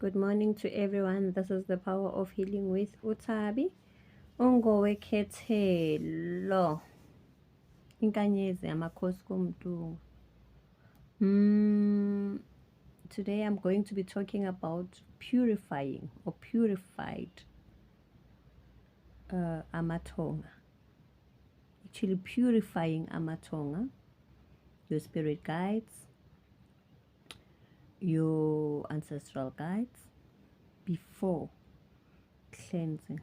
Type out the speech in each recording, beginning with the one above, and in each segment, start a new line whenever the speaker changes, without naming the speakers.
Good morning to everyone. This is the Power of Healing with Utabi. Ongowekhethelo. Inkanyezi amakhosi komtungu. Today I'm going to be talking about purifying or purified namathonga. Actually purifying namathonga, your spirit guides, your ancestral guides before cleansing.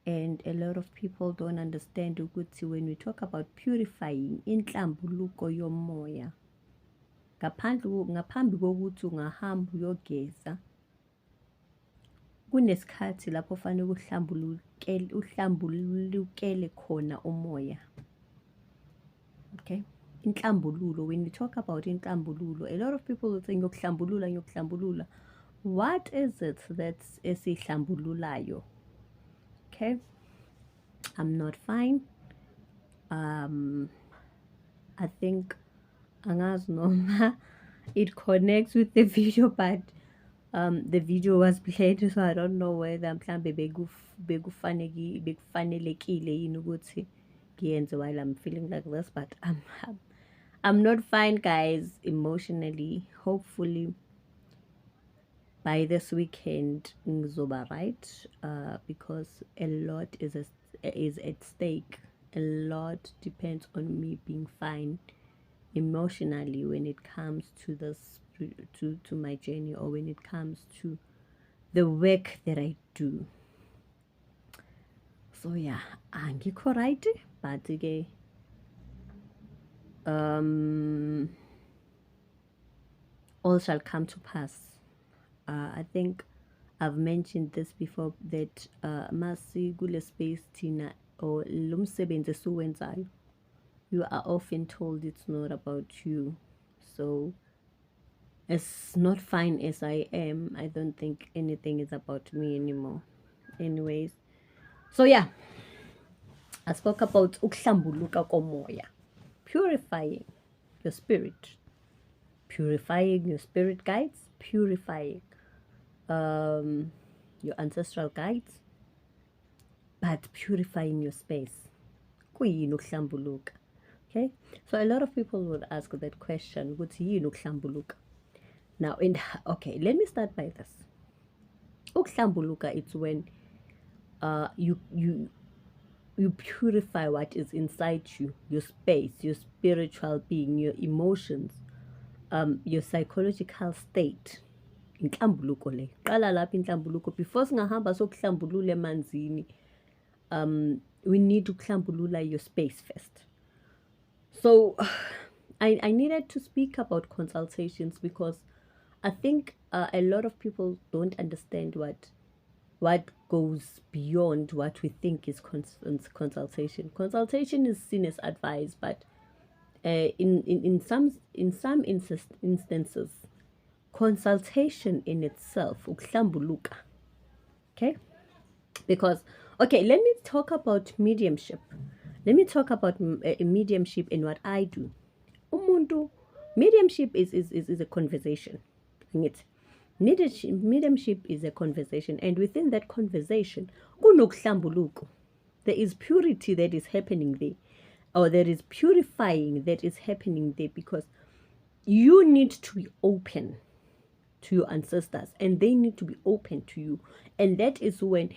And a lot of people don't understand ukuthi when we talk about purifying inhlambuluko yomoya, ngaphambi kokuthi ungahamba uyogeza kunesikhathi lapho fanele uhlambulukele khona umoya. Okay, inhlambululo. When we talk about inhlambululo, a lot of people will think ngiyokuhlambulula. What is it that's esihlambululayo? Okay, I'm not fine. I think angazi it connects with the video, but the video was played, so I don't know whether mhlambe bekufanelekile yini ukuthi ngiyenze while I'm feeling like this, but I'm not fine, guys, emotionally. Hopefully by this weekend ngizoba right, because a lot is at stake. A lot depends on me being fine emotionally when it comes to this, to my journey, or when it comes to the work that I do. So yeah, angikho right, but okay, all shall come to pass. I think I've mentioned this before, that masi kule space thina or lo msebenzi esiwenzayo, you are often told it's not about you. So as not fine as I am, I don't think anything is about me anymore. Anyways, so yeah, I spoke about ukuhlambuluka komoya, purifying your spirit, purifying your spirit guides, purifying your ancestral guides, but purifying your space. Kuyini ukuhlambuluka? Okay, so a lot of people would ask that question, ukuthi yini ukuhlambuluka? Now, okay, let me start by this. Ukuhlambuluka, it's when you purify what is inside you, your space, your spiritual being, your emotions, your psychological state. Inhlambuluko le. Qala lapha inhlambuluko. Before singahamba sokuhlambulula emanzini, we need to kuhlambulula your space first. So I needed to speak about consultations because I think a lot of people don't understand what goes beyond what we think is consultation. Consultation is seen as advice, but in some instances, consultation in itself, ukuhlambuluka. Okay, because okay, let me talk about mediumship. Let me talk about mediumship and what I do. Umuntu, mediumship is a conversation. Mediumship is a conversation, and within that conversation, kunokuhlambuluko. There is purity that is happening there, or there is purifying that is happening there, because you need to be open to your ancestors and they need to be open to you, and that is when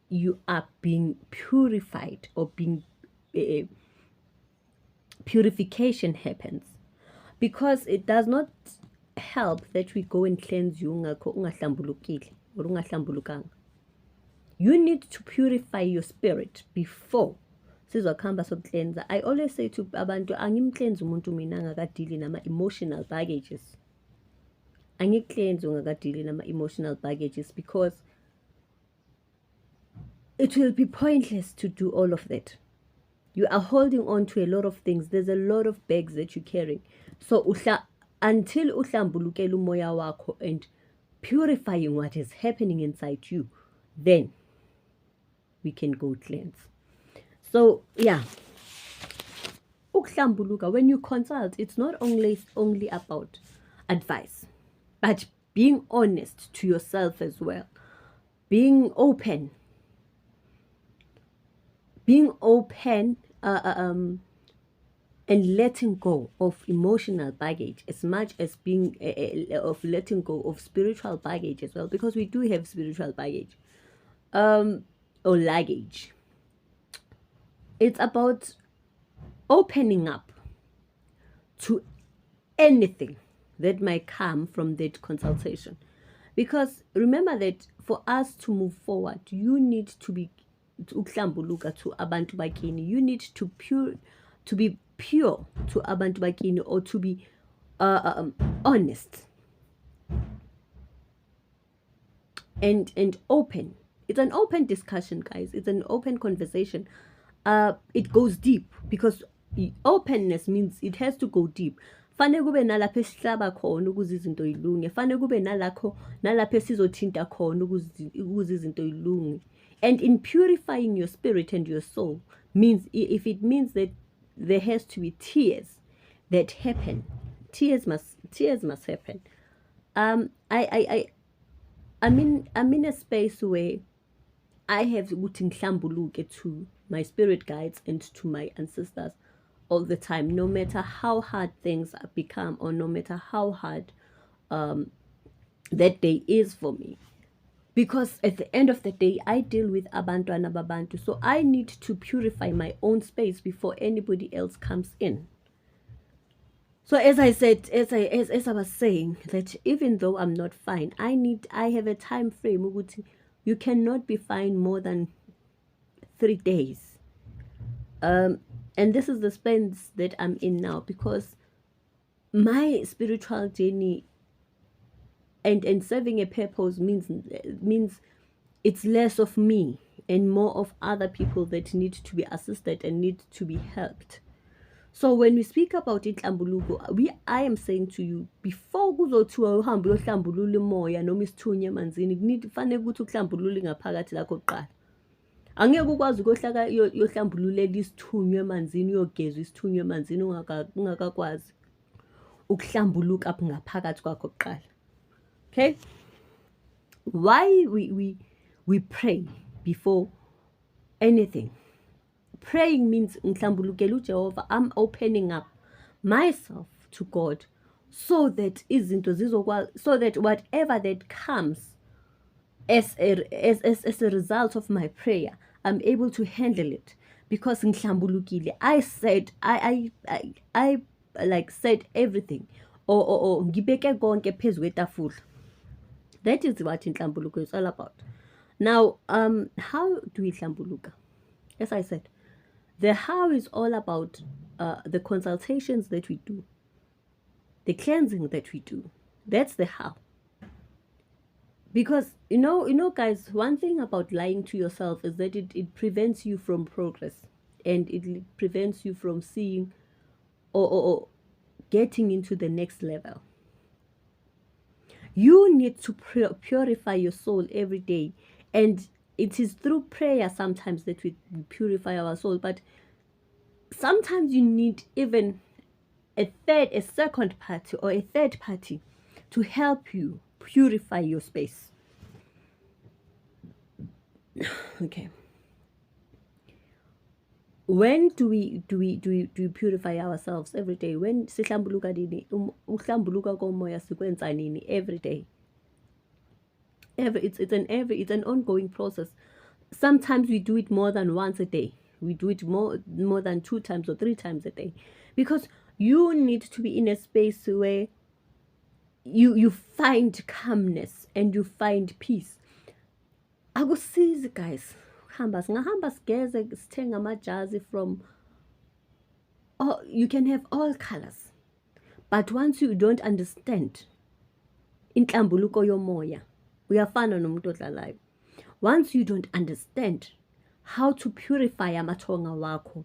you are being purified, or being purification happens. Because it does not help that we go and cleanse you ungahlambulukile or ungahlambulukanga. You need to purify your spirit before sizokhamba sokucleansa. I always say to abantu, angimcleanse umuntu mina angakadili nama emotional baggages. Angicleanse ungakadili nama emotional baggages, because it will be pointless to do all of that. You are holding on to a lot of things. There's a lot of bags that you're carrying. So until uhlambulukela umoya wakho and purifying what is happening inside you, then we can go cleanse. So yeah, ukuhlambuluka, when you consult, it's not only about advice, but being honest to yourself as well, being open, and letting go of emotional baggage as much as being of letting go of spiritual baggage as well, because we do have spiritual baggage or luggage. It's about opening up to anything that might come from that consultation, because remember that for us to move forward, you need to be uhlambuluka to abantu bakini. You need to be pure to abantu bakini, or to be honest and open. It's an open discussion, guys. It's an open conversation. It goes deep, because openness means it has to go deep. Fane kube nalapho esihlaba khona ukuze izinto yilunge. Fane kube nalapho esizothinta khona ukuze izinto yilunge. And in purifying your spirit and your soul means, if it means that there has to be tears that happen, tears must happen. I'm in a space where I have ukuthi ngihlambuluke to my spirit guides and to my ancestors all the time, no matter how hard things become, or no matter how hard that day is for me. Because at the end of the day, I deal with abantwana babantu, so I need to purify my own space before anybody else comes in. So as I said, as I was saying, that even though I'm not fine, I have a time frame ukuthi you cannot be fine more than 3 days. And this is the space that I'm in now, because my spiritual journey and serving a purpose means it's less of me and more of other people that need to be assisted and need to be helped. So when we speak about Inhlambuluko, I am saying to you, before kuzothiwa uhambe uyohlambulula umoya noma isithunywa emanzini, kufanele ukuthi uhlambulule ngaphakathi lakho kuqala. Angeke ukwazi ukuhlaka yohlambululela isithunywa emanzini, uyogeza isithunywa emanzini ungakakwazi ukuhlambuluka apha ngaphakathi kwakho kuqala. Okay? Why we pray before anything? Praying means ngihlambulukela uJehova, I'm opening up myself to God, so that izinto zizokwazi, so that whatever that comes as a result of my prayer, I'm able to handle it, because ngihlambulukile. I said I like said everything, or ngibeke konke phezu kwetafula. That is what Inhlambuluko is all about. Now, how do we hlambuluka? As I said, the how is all about the consultations that we do, the cleansing that we do. That's the how. Because you know, guys, one thing about lying to yourself is that it prevents you from progress, and it prevents you from seeing or getting into the next level. You need to purify your soul every day, and it is through prayer sometimes that we purify our soul, but sometimes you need even a second party or a third party to help you purify your space. Okay. When do we purify ourselves? Every day. When sihlambuluka nini, uhlambuluka komoya sikwenza nini every day. It's an ongoing process. Sometimes we do it more than once a day. We do it more than 2 times or 3 times a day, because you need to be in a space where you find calmness and you find peace. Akusizi, guys. Singahamba sigeze sithenga amajazi from, you can have all colors, but once you don't understand inhlambuluko yomoya, uyafana nomuntu odlalayo. Once you don't understand how to purify amathonga wakho,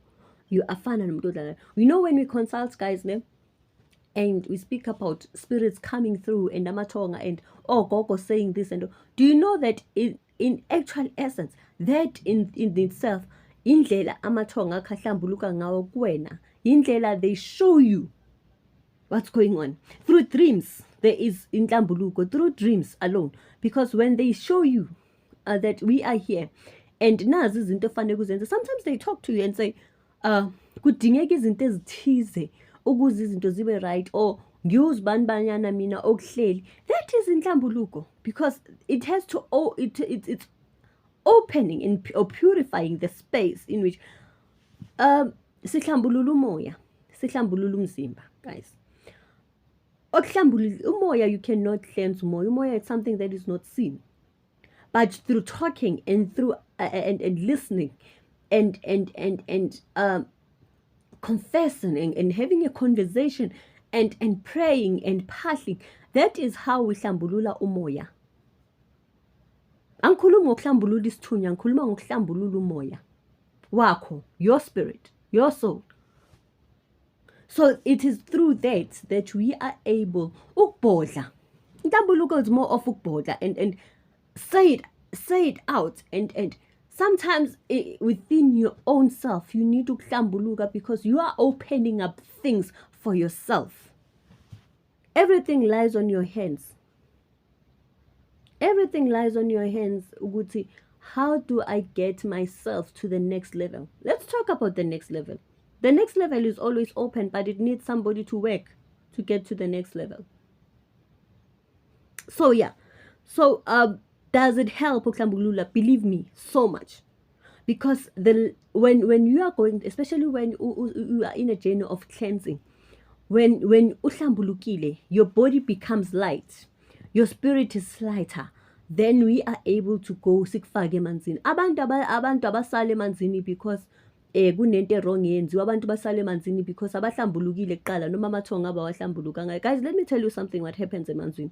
you afana nomuntu odlalayo. You know, when we consult, guys, and we speak about spirits coming through and amathonga and gogo saying this and do you know that in actual essence, that in itself, indlela amathonga akahlambuluka ngawo kuwena, indlela they show you what's going on through dreams. there is Inhlambuluko through dreams alone. Because when they show you that we are here, and nazi izinto efanele kuzenza, sometimes they talk to you and say, kudingeka izinto ezithize ukuze izinto zibe right, or ngiyuzibani mina okuhleli. That is Inhlambuluko, because it has to, it's opening or purifying the space in which sihlambulula umoya, sihlambulula umzimba, guys. Umoya, you cannot cleanse umoya. Umoya is something that is not seen, but through talking and through and listening and confessing and having a conversation and praying and passing, that is how we hlambulula umoya. Angikhulumi ngokuhlambulula isithunya, ngikhuluma ngokuhlambulula umoya wakho, your spirit, your soul. So it is through that we are able ukubhodla. Inhlambuluko is more of ukubhodla and say it out, and sometimes within your own self you need to ukuhlambuluka, because you are opening up things for yourself. Everything lies on your hands. Everything lies on your hands. Uguti, how do I get myself to the next level? Let's talk about the next level. The next level is always open, but it needs somebody to work to get to the next level. So yeah. So does it help ukuhlambulula? Believe me, so much. Because when you are going, especially when you are in a journey of cleansing, when uhlambulukile, your body becomes light, your spirit is lighter, then we are able to go sikufake emanzini. Abantu abasala emanzini because kunento wrong yenziwa, abantu basala emanzini because abahlambulukile kuqala noma amathonga abawahlambulukanga. Guys, let me tell you something what happens emanzini.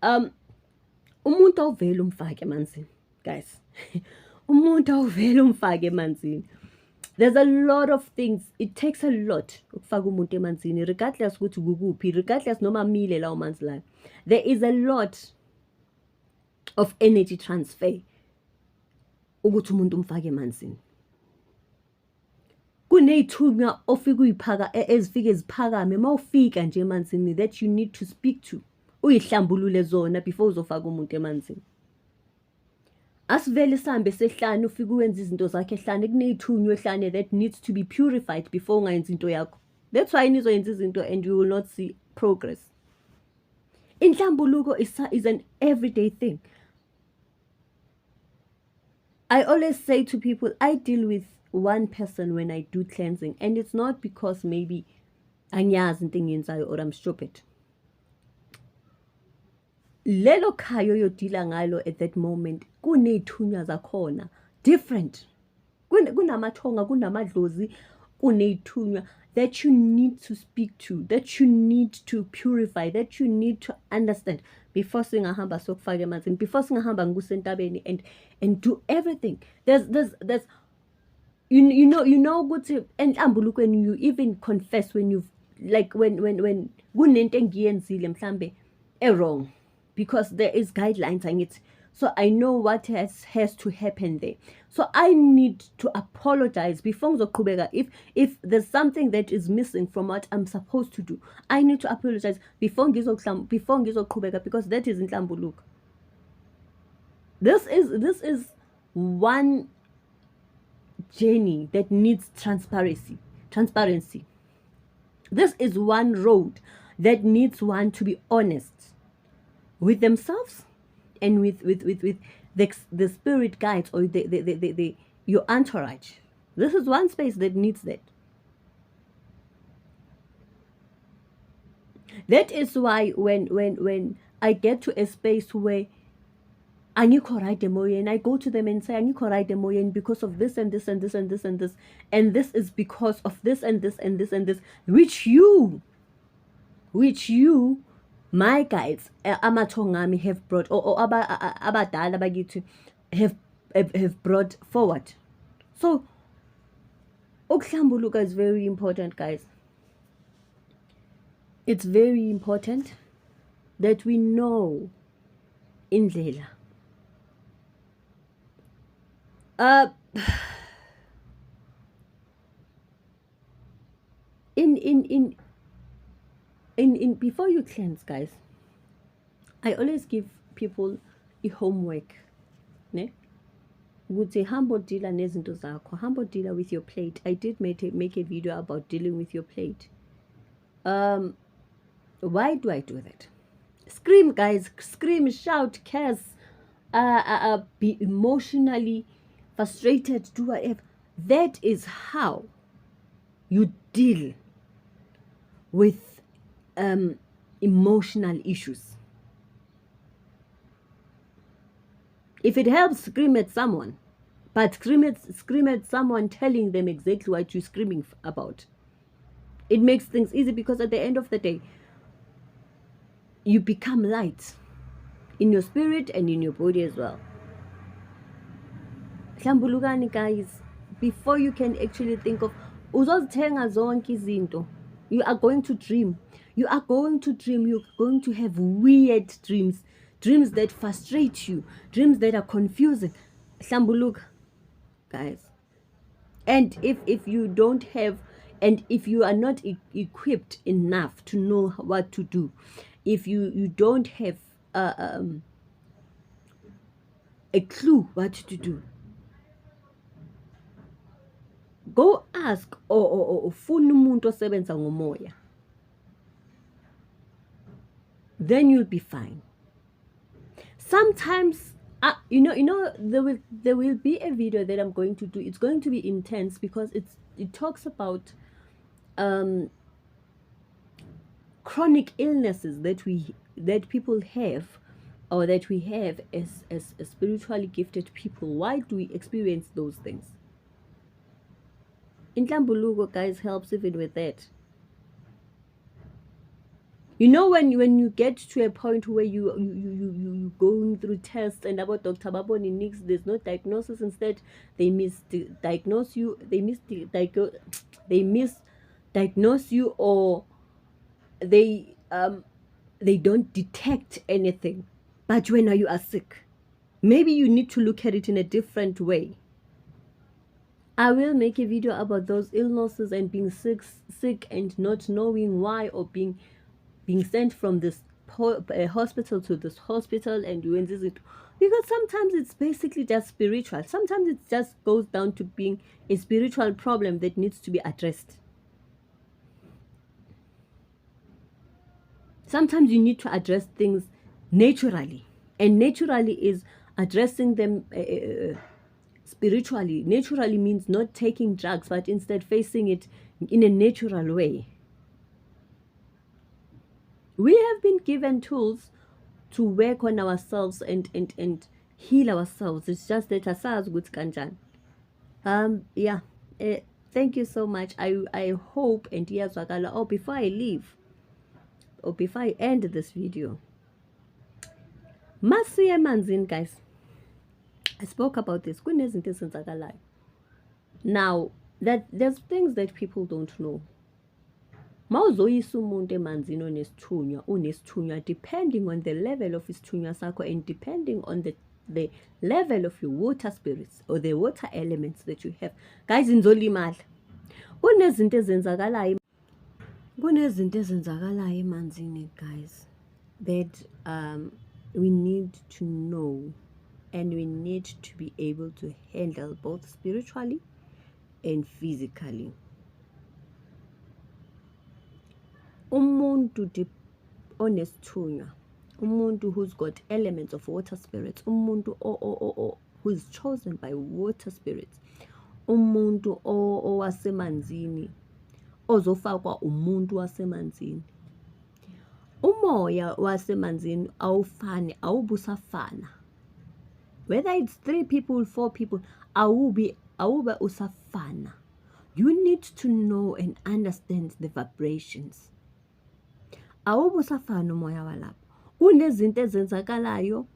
Umuntu awuvela umfake emanzini, guys. Umuntu awuvela umfake emanzini. There's a lot of things. It takes a lot ukufaka umuntu emanzini, regardless ukuthi kukuphi, regardless noma mile lawo manzi layo. There is a lot of energy transfer ukuthi umuntu umfake emanzini. Kuneyithunya ofika uyiphaka ezifike ziphakame mawufika nje emanzini that you need to speak to. Uyihlambulule zona before uzofaka umuntu emanzini. Asivele sihambe sehlane ufike uwenza izinto zakhe ehlane, kuneyithunywa ehlane that needs to be purified before ungayenza into yakho. That's why nizoyenza izinto and you will not see progress. Inhlambuluko is an everyday thing. I always say to people, I deal with one person when I do cleansing, and it's not because maybe angiyazi into engiyenzayo or I'm stupid. Lelo khayo yodila ngalo at that moment kuneyithunya zakhona different. Kunamathonga, kunamadlozi, kuneyithunya that you need to speak to, that you need to purify, that you need to understand before singahamba sokufaka emanzini, before singahamba ngusentabeni and do everything. There's you know ukuthi enhlambulukweni you even confess when you've like when kunento engiyenzile mhlambe wrong, because there is guidelines and it's, so I know what has to happen there. So I need to apologize before ngizoqhubeka. If there's something that is missing from what I'm supposed to do, I need to apologize before ngizoqhubeka, because that is inhlambuluko. This is one journey that needs transparency. This is one road that needs one to be honest with themselves and with the spirit guides or the your entourage. This is one space that needs that. That is why when I get to a space where angikho right emoyeni, I go to them and say angikho right emoyeni because of this and this and this and this and this, and this is because of this and this and this and this, which you my guides amathongami have brought, or abadala bakithi have brought forward. So ukuhlambuluka is very important, guys. It's very important that we know indlela. In before you cleanse, guys, I always give people homework, ne? Ukuthi hamba dealer nezinto zakho, hamba dealer with your plate. I did make a video about dealing with your plate. Why do I do that? Scream, guys, scream, shout, curse, be emotionally frustrated, do whatever. That is how you deal with emotional issues. If it helps, scream at someone, but scream at someone telling them exactly what you're screaming about. It makes things easy because at the end of the day, you become light in your spirit and in your body as well. Hlambulukani, guys, before you can actually think of uzozithenga zonke izinto, you are going to dream. You're going to have weird dreams that frustrate you, dreams that are confusing. Hlambuluka, guys. And if you don't have, and if you are not equipped enough to know what to do, if you don't have a clue what to do, go ask or funa umuntu osebenza ngomoya, then you'll be fine. Sometimes you know there will be a video that I'm going to do. It's going to be intense because it talks about chronic illnesses that people have, or that we have as spiritually gifted people. Why do we experience those things? Inhlambuluko, guys, helps even with that. You know, when you get to a point where you going through tests and about Dr. Baboni Nix, there's no diagnosis. Instead, they misdiagnose you. They misdiagnose you, or they don't detect anything. But when you are sick, maybe you need to look at it in a different way. I will make a video about those illnesses and being sick and not knowing why, or being sent from this hospital to this hospital and doing this. Because sometimes it's basically just spiritual. Sometimes it just goes down to being a spiritual problem that needs to be addressed. Sometimes you need to address things naturally, and naturally is addressing them spiritually. Naturally means not taking drugs, but instead facing it in a natural way. We have been given tools to work on ourselves and heal ourselves. It's just that asazi ukuthi kanjani. Yeah. Thank you so much. I hope and iyazwakala. Oh, before I leave, or before I end this video, masiye emanzini, guys. I spoke about this. Kunezinto ezenzakalayo. Now, that there's things that people don't know. Mawuzoyisa umuntu emanzini unesithunywa, depending on the level of isithunywa sakho, and depending on the level of your water spirits or the water elements that you have. Guys, inzolimala. Kunezinto ezenzakalayo emanzini, guys, that we need to know, and we need to be able to handle both spiritually and physically. Umuntu onesithunywa, umuntu who's got elements of water spirits, umuntu who's chosen by water spirits, umuntu owasemanzini, ozofakwa umuntu wasemanzini. Umoya wasemanzini awubusafana. Whether it's 3 people, 4 people, awube usafana. You need to know and understand the vibrations. Awubusafana umoya walapho. Kunezinto ezenzakalayo.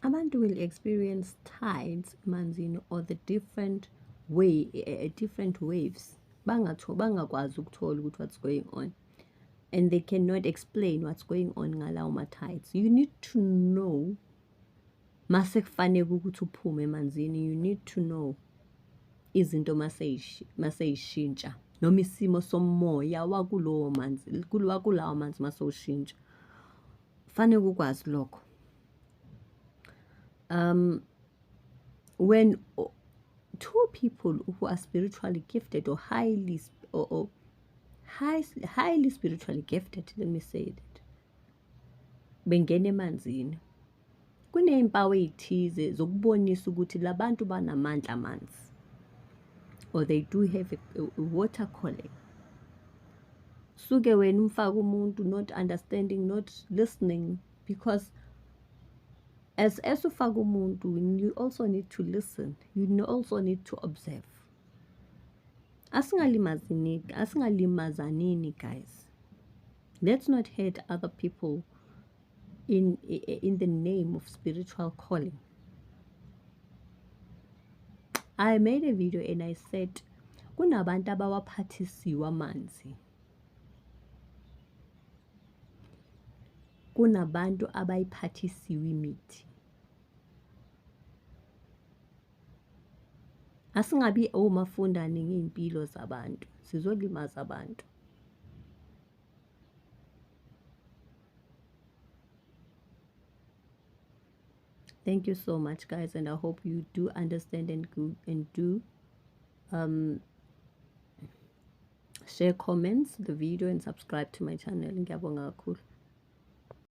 Abantu will experience tides emanzini, or the different waves. Bangakwazi ukuthola ukuthi what's going on, and they cannot explain what's going on ngalawo tides. You need to know mase kufanele ukuthi uphume emanzini. You need to know izinto mase ishintsha. noma isimo somoya wakulowo manzi wakulawo manzi masoshintsha. Fanele ukwazi lokho. When two people who are spiritually gifted or highly spiritually gifted, let me say that, bengena emanzini, kunezimpawu ezithize zokubonisa ukuthi labantu banamandla amanzi, or they do have a water calling. Suke wena umfaka umuntu, not understanding, not listening, because as ufaka umuntu, you also need to listen, you also need to observe. Asingalimazanini, guys. Let's not hurt other people in the name of spiritual calling. I made a video and I said, kunabantu abawaphathisiwe amanzi, kunabantu abayiphathisiwe imithi. Asingabi omafundane ngeimpilo zabantu, sizolimaza abantu. Thank you so much, guys, and I hope you do understand and do share comments the video and subscribe to my channel. Ngiyabonga kakhulu.